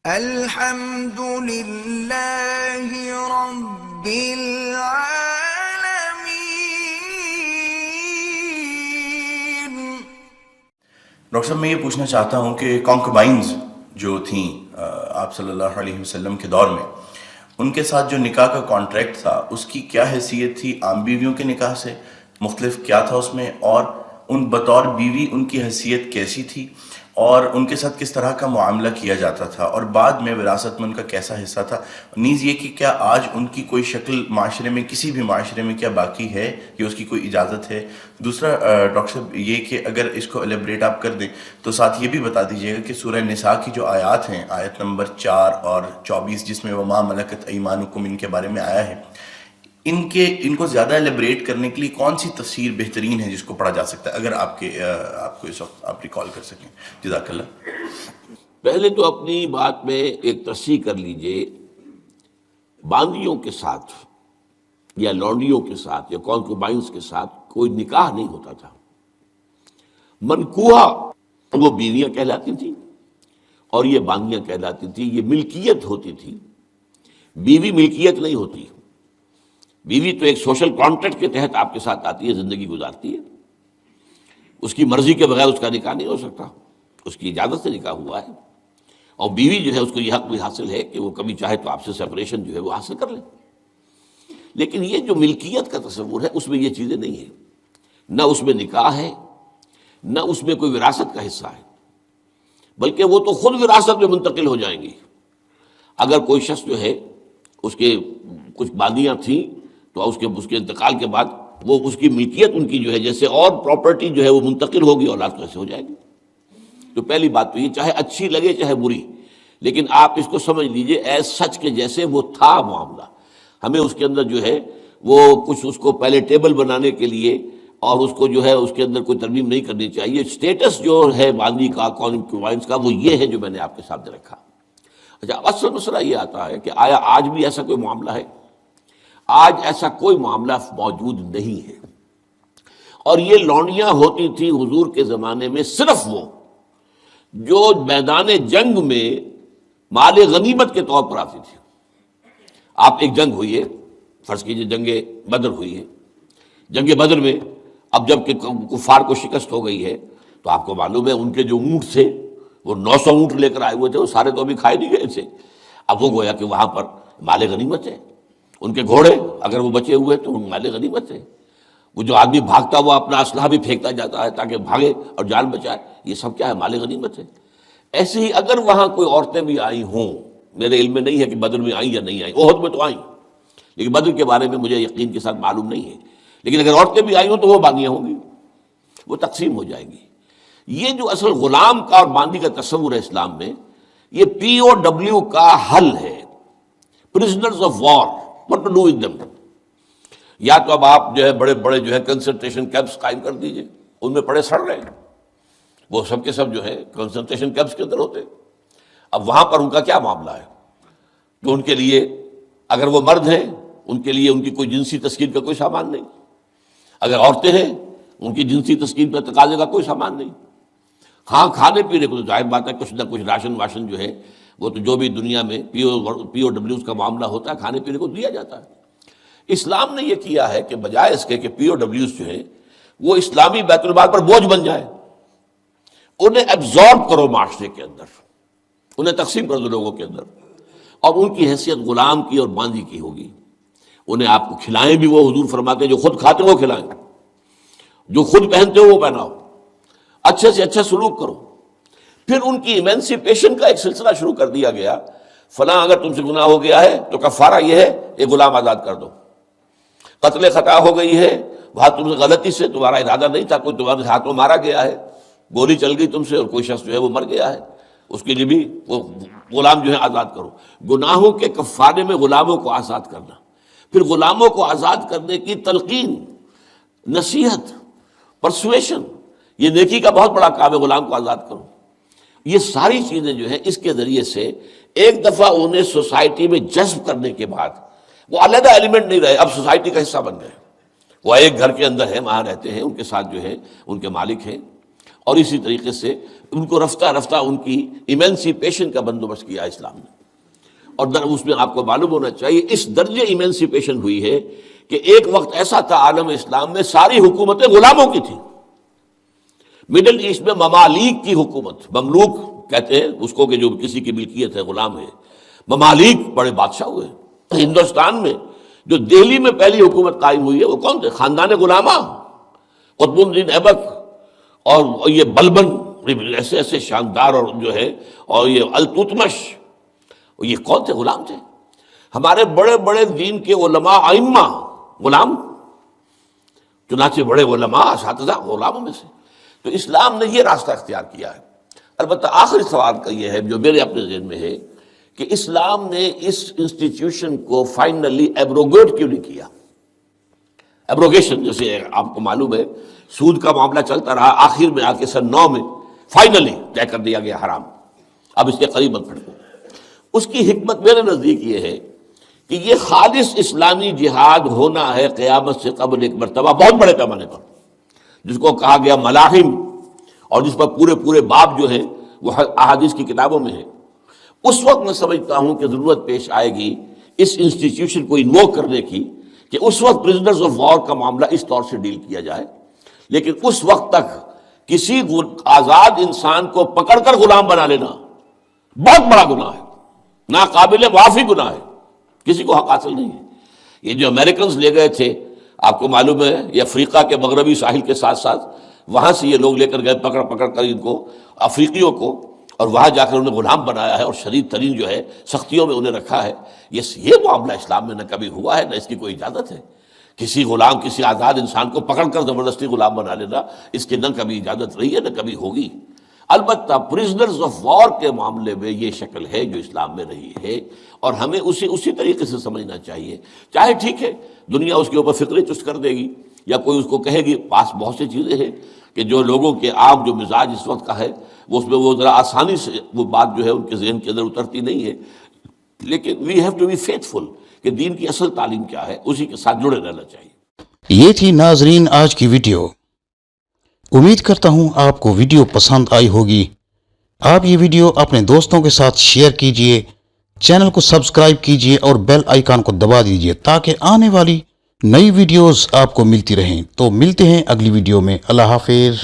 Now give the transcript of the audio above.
الحمد للہ رب العالمین۔ ڈاکٹر صاحب میں یہ پوچھنا چاہتا ہوں کہ کانکوبائنز جو تھیں آپ صلی اللہ علیہ وسلم کے دور میں، ان کے ساتھ جو نکاح کا کانٹریکٹ تھا اس کی کیا حیثیت تھی عام بیویوں کے نکاح سے؟ مختلف کیا تھا اس میں؟ اور ان بطور بیوی ان کی حیثیت کیسی تھی؟ اور ان کے ساتھ کس طرح کا معاملہ کیا جاتا تھا؟ اور بعد میں وراثت میں ان کا کیسا حصہ تھا؟ نیز یہ کہ کیا آج ان کی کوئی شکل معاشرے میں، کسی بھی معاشرے میں کیا باقی ہے یا اس کی کوئی اجازت ہے؟ دوسرا ڈاکٹر صاحب یہ کہ اگر اس کو ایلیبریٹ آپ کر دیں تو ساتھ یہ بھی بتا دیجیے گا کہ سورہ نساء کی جو آیات ہیں، آیت نمبر 4 اور 24 جس میں وما ملکت ایمانکم ان کے بارے میں آیا ہے، ان کو زیادہ ایلیبریٹ کرنے کے لیے کون سی تفسیر بہترین ہے جس کو پڑھا جا سکتا ہے، اگر آپ کو اس وقت آپ ریکال کر سکیں؟ جزاک اللہ۔ پہلے تو اپنی بات میں ایک تصحیح کر لیجئے، باندیوں کے ساتھ یا لونڈیوں کے ساتھ یا کانکوبائنز کے ساتھ کوئی نکاح نہیں ہوتا تھا۔ منکوحہ وہ بیویاں کہلاتی تھیں اور یہ باندیاں کہلاتی تھیں، یہ ملکیت ہوتی تھی۔ بیوی ملکیت نہیں ہوتی، بیوی تو ایک سوشل کانٹریکٹ کے تحت آپ کے ساتھ آتی ہے، زندگی گزارتی ہے، اس کی مرضی کے بغیر اس کا نکاح نہیں ہو سکتا، اس کی اجازت سے نکاح ہوا ہے، اور بیوی جو ہے اس کو یہ حق بھی حاصل ہے کہ وہ کبھی چاہے تو آپ سے سپریشن جو ہے وہ حاصل کر لے۔ لیکن یہ جو ملکیت کا تصور ہے اس میں یہ چیزیں نہیں ہیں، نہ اس میں نکاح ہے، نہ اس میں کوئی وراثت کا حصہ ہے، بلکہ وہ تو خود وراثت میں منتقل ہو جائیں گی۔ اگر کوئی شخص جو ہے اس کے کچھ باندیاں تھیں تو اس کے انتقال کے بعد وہ اس کی ملکیت ان کی جو ہے جیسے اور پراپرٹی جو ہے وہ منتقل ہوگی، اولاد کو ایسے ہو جائے گی۔ تو پہلی بات تو یہ چاہے اچھی لگے چاہے بری، لیکن آپ اس کو سمجھ لیجئے ایز سچ کے جیسے وہ تھا معاملہ۔ ہمیں اس کے اندر جو ہے وہ کچھ اس کو پہلے ٹیبل بنانے کے لیے اور اس کو جو ہے اس کے اندر کوئی ترمیم نہیں کرنی چاہیے۔ سٹیٹس جو ہے باندی کا، کانکوبائنز کا، وہ یہ ہے جو میں نے آپ کے سامنے رکھا۔ اچھا، اصل مسئلہ یہ آتا ہے کہ آیا آج بھی ایسا کوئی معاملہ ہے؟ آج ایسا کوئی معاملہ موجود نہیں ہے، اور یہ لونڈیاں ہوتی تھیں حضور کے زمانے میں صرف وہ جو میدان جنگ میں مال غنیمت کے طور پر آتی تھی۔ آپ ایک جنگ ہوئی ہے، فرض کیجئے جنگ بدر ہوئی ہے، جنگ بدر میں اب جب کہ کفار کو شکست ہو گئی ہے تو آپ کو معلوم ہے ان کے جو اونٹ تھے وہ 900 اونٹ لے کر آئے ہوئے تھے، وہ سارے تو ابھی کھائے نہیں گئے تھے، اب وہ گویا کہ وہاں پر مال غنیمت ہے۔ ان کے گھوڑے اگر وہ بچے ہوئے تو ان مال غنیمت ہے۔ وہ جو آدمی بھاگتا وہ اپنا اسلحہ بھی پھینکتا جاتا ہے تاکہ بھاگے اور جان بچائے، یہ سب کیا ہے؟ مال غنیمت ہے۔ ایسے ہی اگر وہاں کوئی عورتیں بھی آئی ہوں، میرے علم میں نہیں ہے کہ بدر میں آئیں یا نہیں آئیں، احد میں تو آئیں، لیکن بدر کے بارے میں مجھے یقین کے ساتھ معلوم نہیں ہے، لیکن اگر عورتیں بھی آئی ہوں تو وہ باندیاں ہوں گی، وہ تقسیم ہو جائیں گی۔ یہ جو اصل غلام کا اور باندی کا تصور ہے اسلام میں، یہ POW کا حل ہے، prisoners of war, what to do with them۔ یا تو اب آپ جو ہے بڑے بڑے جو ہے کنسنٹریشن کیمپس قائم کر دیجئے، ان میں پڑے سڑ رہے ہیں، وہ سب کے سب جو ہے کنسنٹریشن کیمپس کے اندر ہوتے ہیں۔ اب وہاں پر ان کا کیا معاملہ ہے؟ تو ان کے لیے اگر وہ مرد ہیں ان کے لیے ان کی کوئی جنسی تسکین کا کوئی سامان نہیں، اگر عورتیں ہیں ان کی جنسی تسکین پر تقاضے کا کوئی سامان نہیں۔ ہاں، کھانے پینے کو تو ظاہر بات ہے کچھ نہ کچھ راشن واشن جو ہے وہ تو جو بھی دنیا میں POWs کا معاملہ ہوتا ہے کھانے پینے کو دیا جاتا ہے۔ اسلام نے یہ کیا ہے کہ بجائے اس کے کہ POWs جو ہیں وہ اسلامی بیت المال پر بوجھ بن جائے، انہیں ایبزارب کرو معاشرے کے اندر، انہیں تقسیم کر دو لوگوں کے اندر، اور ان کی حیثیت غلام کی اور باندی کی ہوگی۔ انہیں آپ کو کھلائیں بھی وہ حضور فرماتے ہیں جو خود کھاتے وہ کھلائیں، جو خود پہنتے ہو وہ پہناؤ، اچھے سے اچھا سلوک کرو۔ پھر ان کی ایمینسیپیشن کا ایک سلسلہ شروع کر دیا گیا، فلاں اگر تم سے گناہ ہو گیا ہے تو کفارہ یہ ہے ایک غلام آزاد کر دو، قتل خطا ہو گئی ہے، وہاں تم سے غلطی سے تمہارا ارادہ نہیں تھا، کوئی تمہارے ہاتھوں مارا گیا ہے، گولی چل گئی تم سے اور کوئی شخص جو ہے وہ مر گیا ہے، اس کے لیے بھی وہ غلام جو ہے آزاد کرو۔ گناہوں کے کفارے میں غلاموں کو آزاد کرنا، پھر غلاموں کو آزاد کرنے کی تلقین، نصیحت، پرسویشن، یہ نیکی کا بہت بڑا کام ہے، غلام کو آزاد کرو۔ یہ ساری چیزیں جو ہیں اس کے ذریعے سے ایک دفعہ انہیں سوسائٹی میں جذب کرنے کے بعد وہ علیحدہ ایلیمنٹ نہیں رہے، اب سوسائٹی کا حصہ بن گئے، وہ ایک گھر کے اندر ہے، وہاں رہتے ہیں، ان کے ساتھ جو ہے ان کے مالک ہیں، اور اسی طریقے سے ان کو رفتہ رفتہ ان کی ایمینسیپیشن کا بندوبست کیا اسلام نے. اور اس میں آپ کو معلوم ہونا چاہیے اس درجے ایمینسیپیشن ہوئی ہے کہ ایک وقت ایسا تھا عالم اسلام میں ساری حکومتیں غلاموں کی تھیں. مڈل ایسٹ میں ممالک کی حکومت، مملوک کہتے ہیں اس کو کہ جو کسی کی ملکیت ہے، غلام ہے. ممالک بڑے بادشاہ ہوئے. ہندوستان میں جو دہلی میں پہلی حکومت قائم ہوئی ہے وہ کون تھے؟ خاندان غلامہ، قطب الدین ایبک اور یہ بلبن، ایسے ایسے شاندار، اور جو ہے اور یہ التتمش، یہ کون تھے؟ غلام تھے. ہمارے بڑے بڑے دین کے علماء ائمہ غلام، چنانچہ بڑے علماء اساتذہ غلاموں میں سے. تو اسلام نے یہ راستہ اختیار کیا ہے. البتہ آخری سوال کا یہ ہے جو میرے اپنے ذہن میں ہے کہ اسلام نے اس انسٹیٹیوشن کو فائنلی ایبروگیٹ کیوں نہیں کیا؟ ایبروگیشن، جیسے آپ کو معلوم ہے سود کا معاملہ چلتا رہا، آخر میں آ کے سن 9 میں فائنلی طے کر دیا گیا حرام، اب اس کے قریب مت پھڑکو. اس کی حکمت میرے نزدیک یہ ہے کہ یہ خالص اسلامی جہاد ہونا ہے قیامت سے قبل ایک مرتبہ بہت بڑے پیمانے پر، جس کو کہا گیا ملاحم، اور جس پر پورے پورے باب جو ہیں وہ احادیث کی کتابوں میں ہیں. اس وقت میں سمجھتا ہوں کہ ضرورت پیش آئے گی اس انسٹیٹیوشن کو انووک کرنے کی کہ اس وقت پرزنرز آف وار کا معاملہ اس طور سے ڈیل کیا جائے. لیکن اس وقت تک کسی آزاد انسان کو پکڑ کر غلام بنا لینا بہت بڑا گناہ ہے، ناقابل معافی گناہ ہے، کسی کو حق حاصل نہیں ہے. یہ جو امریکنز لے گئے تھے، آپ کو معلوم ہے یہ افریقہ کے مغربی ساحل کے ساتھ ساتھ وہاں سے یہ لوگ لے کر گئے پکڑ پکڑ کر ان کو، افریقیوں کو، اور وہاں جا کر انہیں غلام بنایا ہے اور شدید ترین جو ہے سختیوں میں انہیں رکھا ہے. یہ معاملہ اسلام میں نہ کبھی ہوا ہے، نہ اس کی کوئی اجازت ہے. کسی غلام، کسی آزاد انسان کو پکڑ کر زبردستی غلام بنا لینا، اس کی نہ کبھی اجازت رہی ہے نہ کبھی ہوگی. البتہ پرزنرز آف وار کے معاملے میں یہ شکل ہے جو اسلام میں رہی ہے، اور ہمیں اسی طریقے سے سمجھنا چاہیے. چاہے ٹھیک ہے دنیا اس کے اوپر فکریں چست کر دے گی یا کوئی اس کو کہے گی، پاس بہت سی چیزیں ہیں کہ جو لوگوں کے عام جو مزاج اس وقت کا ہے وہ اس میں وہ ذرا آسانی سے وہ بات جو ہے ان کے ذہن کے اندر اترتی نہیں ہے. لیکن we have to be faithful کہ دین کی اصل تعلیم کیا ہے، اسی کے ساتھ جڑے رہنا چاہیے. یہ تھی ناظرین آج کی ویڈیو. امید کرتا ہوں آپ کو ویڈیو پسند آئی ہوگی. آپ یہ ویڈیو اپنے دوستوں کے ساتھ شیئر کیجئے، چینل کو سبسکرائب کیجئے اور بیل آئیکن کو دبا دیجئے تاکہ آنے والی نئی ویڈیوز آپ کو ملتی رہیں. تو ملتے ہیں اگلی ویڈیو میں. اللہ حافظ.